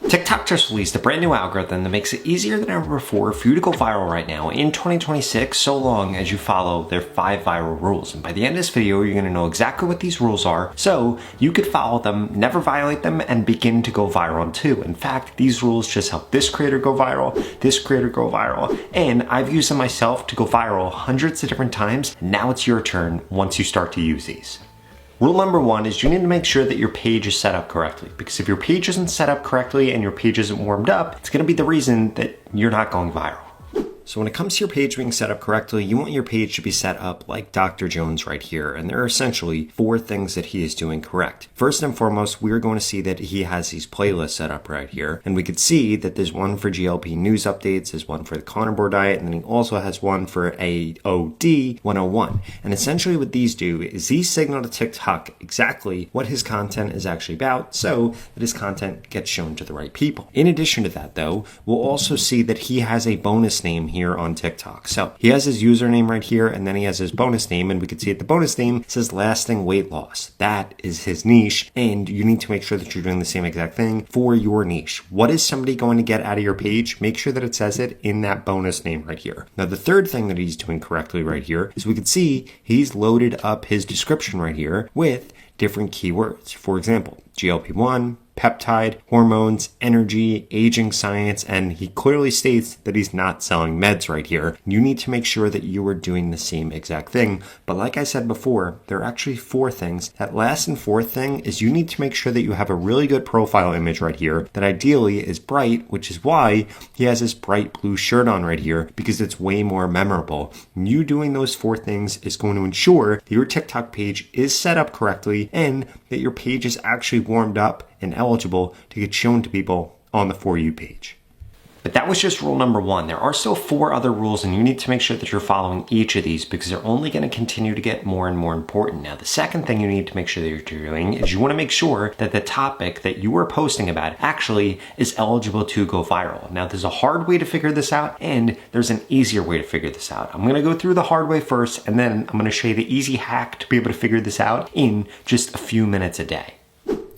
TikTok just released a brand new algorithm that makes it easier than ever before for you to go viral right now in 2026, so long as you follow their 5 viral rules. And by the end of this video, you're gonna know exactly what these rules are, so you could follow them, never violate them, and begin to go viral too. In fact, these rules just help this creator go viral, this creator go viral, and I've used them myself to go viral hundreds of different times. And now it's your turn once you start to use these. Rule number 1 is you need to make sure that your page is set up correctly, because if your page isn't set up correctly and your page isn't warmed up, it's going to be the reason that you're not going viral. So when it comes to your page being set up correctly, you want your page to be set up like Dr. Jones right here. And there are essentially 4 things that he is doing correct. First and foremost, we're going to see that he has these playlists set up right here. And we could see that there's one for GLP news updates, there's one for the carnivore diet, and then he also has one for AOD 101. And essentially what these do is these signal to TikTok exactly what his content is actually about, so that his content gets shown to the right people. In addition to that though, we'll also see that he has a bonus name here on TikTok. So he has his username right here, and then he has his bonus name, and we can see at the bonus name says lasting weight loss. That is his niche, and you need to make sure that you're doing the same exact thing for your niche. What is somebody going to get out of your page? Make sure that it says it in that bonus name right here. Now the third thing that he's doing correctly right here is we can see he's loaded up his description right here with different keywords. For example, GLP-1, peptide, hormones, energy, aging science, and he clearly states that he's not selling meds right here. You need to make sure that you are doing the same exact thing. But like I said before, there are actually 4 things. That last and fourth thing is you need to make sure that you have a really good profile image right here that ideally is bright, which is why he has this bright blue shirt on right here, because it's way more memorable. And you doing those 4 things is going to ensure that your TikTok page is set up correctly and that your page is actually warmed up and eligible to get shown to people on the For You page. But that was just rule number 1. There are still 4 other rules, and you need to make sure that you're following each of these because they're only going to continue to get more and more important. Now, the second thing you need to make sure that you're doing is you want to make sure that the topic that you are posting about actually is eligible to go viral. Now, there's a hard way to figure this out, and there's an easier way to figure this out. I'm going to go through the hard way first, and then I'm going to show you the easy hack to be able to figure this out in just a few minutes a day.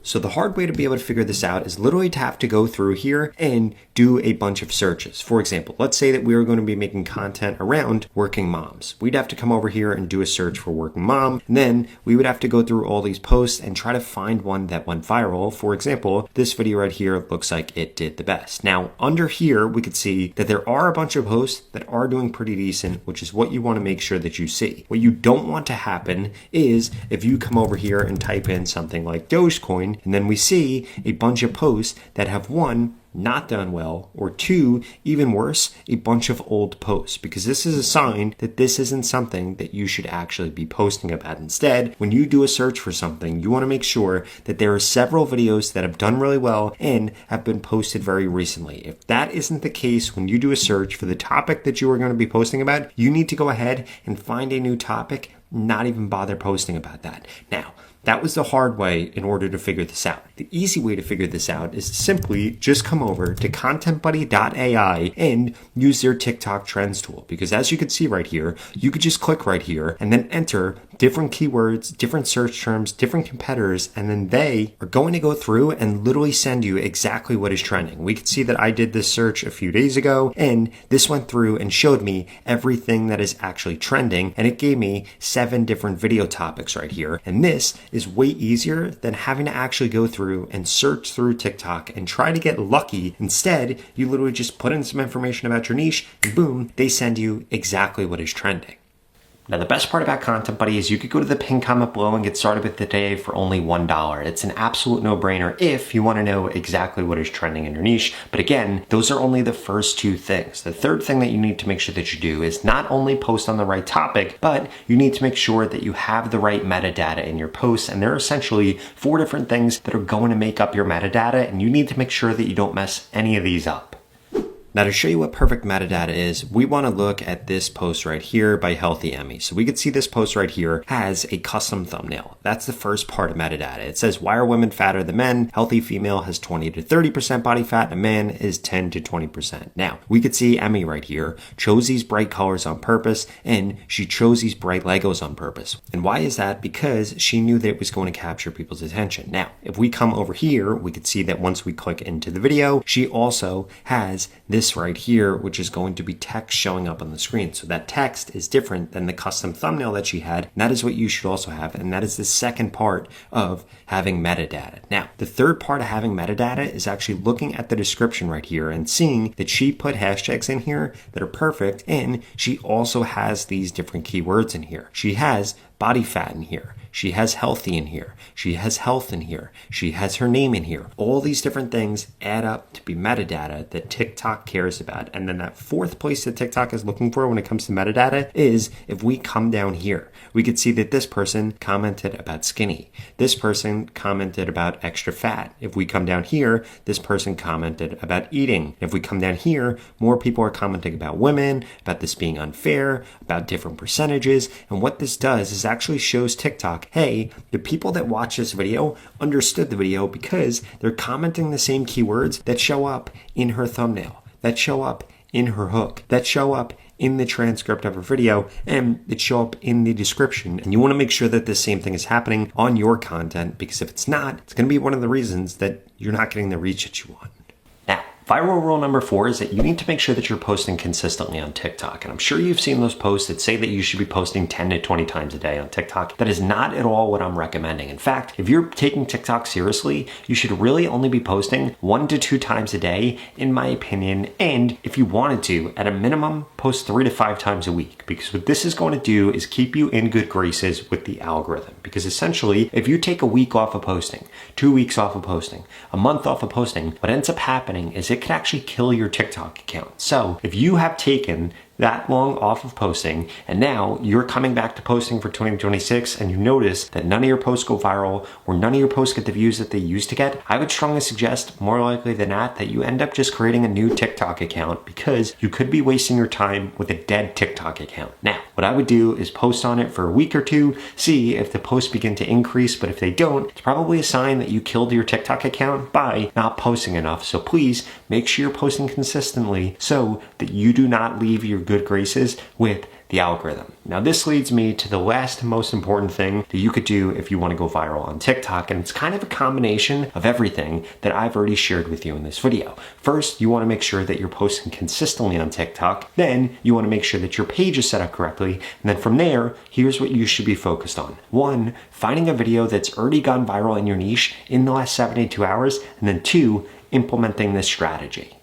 So the hard way to be able to figure this out is literally to have to go through here and do a bunch of searches. For example, let's say that we were going to be making content around working moms. We'd have to come over here and do a search for working mom, and then we would have to go through all these posts and try to find one that went viral. For example, this video right here looks like it did the best. Now, under here, we could see that there are a bunch of posts that are doing pretty decent, which is what you want to make sure that you see. What you don't want to happen is if you come over here and type in something like Dogecoin, and then we see a bunch of posts that have 1, not done well, or 2, even worse, a bunch of old posts, because this is a sign that this isn't something that you should actually be posting about. Instead, when you do a search for something, you want to make sure that there are several videos that have done really well and have been posted very recently. If that isn't the case when you do a search for the topic that you are going to be posting about, you need to go ahead and find a new topic, not even bother posting about that. Now, that was the hard way in order to figure this out. The easy way to figure this out is to simply just come over to contentbuddy.ai and use their TikTok trends tool. Because as you can see right here, you could just click right here and then enter different keywords, different search terms, different competitors, and then they are going to go through and literally send you exactly what is trending. We could see that I did this search a few days ago, and this went through and showed me everything that is actually trending, and it gave me 7 different video topics right here. And this is way easier than having to actually go through and search through TikTok and try to get lucky. Instead, you literally just put in some information about your niche, and boom, they send you exactly what is trending. Now, the best part about Content Buddy is you could go to the pinned comment below and get started with the day for only $1. It's an absolute no-brainer if you want to know exactly what is trending in your niche. But again, those are only the first 2 things. The third thing that you need to make sure that you do is not only post on the right topic, but you need to make sure that you have the right metadata in your posts. And there are essentially 4 different things that are going to make up your metadata, and you need to make sure that you don't mess any of these up. Now to show you what perfect metadata is, we want to look at this post right here by Healthy Emmy. So we can see this post right here has a custom thumbnail. That's the first part of metadata. It says, why are women fatter than men? Healthy female has 20 to 30% body fat, and a man is 10 to 20%. Now, we could see Emmy right here chose these bright colors on purpose, and she chose these bright Legos on purpose. And why is that? Because she knew that it was going to capture people's attention. Now, if we come over here, we could see that once we click into the video, she also has this right here, which is going to be text showing up on the screen. So that text is different than the custom thumbnail that she had. And that is what you should also have. And that is the second part of having metadata. Now, the third part of having metadata is actually looking at the description right here and seeing that she put hashtags in here that are perfect. And she also has these different keywords in here. She has body fat in here. She has healthy in here. She has health in here. She has her name in here. All these different things add up to be metadata that TikTok cares about. And then that fourth place that TikTok is looking for when it comes to metadata is if we come down here, we could see that this person commented about skinny. This person commented about extra fat. If we come down here, this person commented about eating. If we come down here, more people are commenting about women, about this being unfair, about different percentages. And what this does is actually shows TikTok, hey, the people that watch this video understood the video because they're commenting the same keywords that show up in her thumbnail, that show up in her hook, that show up in the transcript of her video, and that show up in the description. And you want to make sure that the same thing is happening on your content, because if it's not, it's going to be one of the reasons that you're not getting the reach that you want. Now, viral rule number 4 is that you need to make sure that you're posting consistently on TikTok. And I'm sure you've seen those posts that say that you should be posting 10 to 20 times a day on TikTok. That is not at all what I'm recommending. In fact, if you're taking TikTok seriously, you should really only be posting 1 to 2 times a day, in my opinion. And if you wanted to, at a minimum, post 3 to 5 times a week. Because what this is going to do is keep you in good graces with the algorithm. Because essentially, if you take a week off of posting, 2 weeks off of posting, a month off of posting, what ends up happening is it can actually kill your TikTok account. So if you have taken that long off of posting, and now you're coming back to posting for 2026, and you notice that none of your posts go viral or none of your posts get the views that they used to get, I would strongly suggest, more likely than not, that you end up just creating a new TikTok account, because you could be wasting your time with a dead TikTok account. Now, what I would do is post on it for a week or two, see if the posts begin to increase, but if they don't, it's probably a sign that you killed your TikTok account by not posting enough. So please make sure you're posting consistently so that you do not leave your good graces with the algorithm. Now, this leads me to the last most important thing that you could do if you want to go viral on TikTok, and it's kind of a combination of everything that I've already shared with you in this video. First, you want to make sure that you're posting consistently on TikTok. Then you want to make sure that your page is set up correctly. And then from there, here's what you should be focused on. 1, finding a video that's already gone viral in your niche in the last 72 hours. And then 2, implementing this strategy.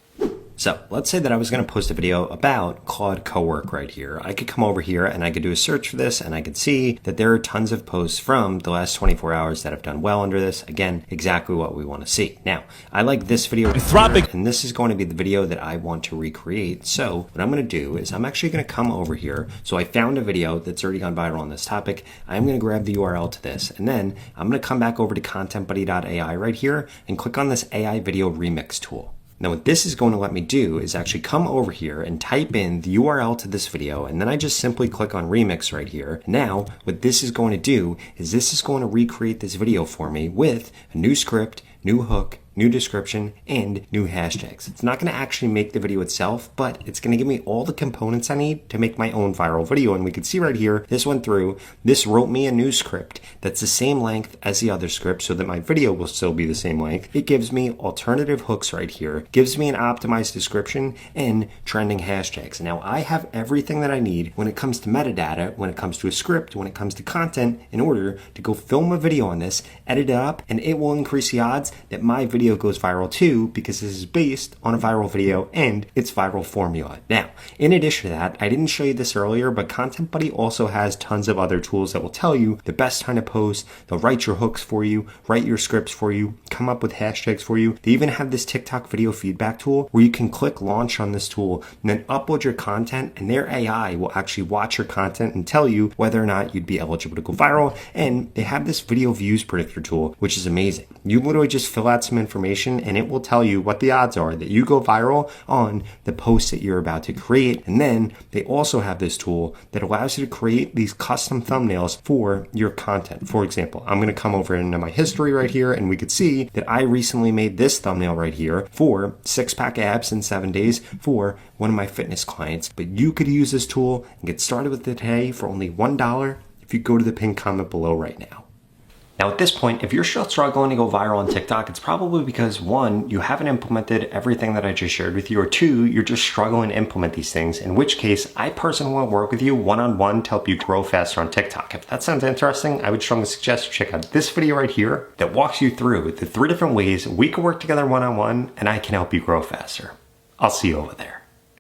So let's say that I was going to post a video about Claude Cowork right here. I could come over here and I could do a search for this, and I could see that there are tons of posts from the last 24 hours that have done well under this. Again, exactly what we want to see. Now, I like this video right here, and this is going to be the video that I want to recreate. So what I'm going to do is I'm actually going to come over here. So I found a video that's already gone viral on this topic. I'm going to grab the URL to this, and then I'm going to come back over to contentbuddy.ai right here and click on this AI video remix tool. Now what this is going to let me do is actually come over here and type in the URL to this video, and then I just simply click on remix right here. Now what this is going to do is this is going to recreate this video for me with a new script, new hook, new description, and new hashtags. It's not going to actually make the video itself, but it's going to give me all the components I need to make my own viral video. And we can see right here, this went through, this wrote me a new script that's the same length as the other script so that my video will still be the same length. It gives me alternative hooks right here, gives me an optimized description, and trending hashtags. Now I have everything that I need when it comes to metadata, when it comes to a script, when it comes to content, in order to go film a video on this, edit it up, and it will increase the odds that my video goes viral too, because this is based on a viral video and its viral formula. Now, in addition to that, I didn't show you this earlier, but Content Buddy also has tons of other tools that will tell you the best time to post. They'll write your hooks for you, write your scripts for you, come up with hashtags for you. They even have this TikTok video feedback tool where you can click launch on this tool and then upload your content, and their AI will actually watch your content and tell you whether or not you'd be eligible to go viral. And they have this video views predictor tool, which is amazing. You literally just fill out some information information, and it will tell you what the odds are that you go viral on the post that you're about to create. And then they also have this tool that allows you to create these custom thumbnails for your content. For example, I'm going to come over into my history right here, and we could see that I recently made this thumbnail right here for 6-pack abs in 7 days for one of my fitness clients. But you could use this tool and get started with it today for only $1 if you go to the pinned comment below right now. Now at this point, if you're still struggling to go viral on TikTok, it's probably because 1, you haven't implemented everything that I just shared with you, or 2, you're just struggling to implement these things, in which case I personally want to work with you one-on-one to help you grow faster on TikTok. If that sounds interesting, I would strongly suggest you check out this video right here that walks you through the 3 different ways we can work together one-on-one and I can help you grow faster. I'll see you over there.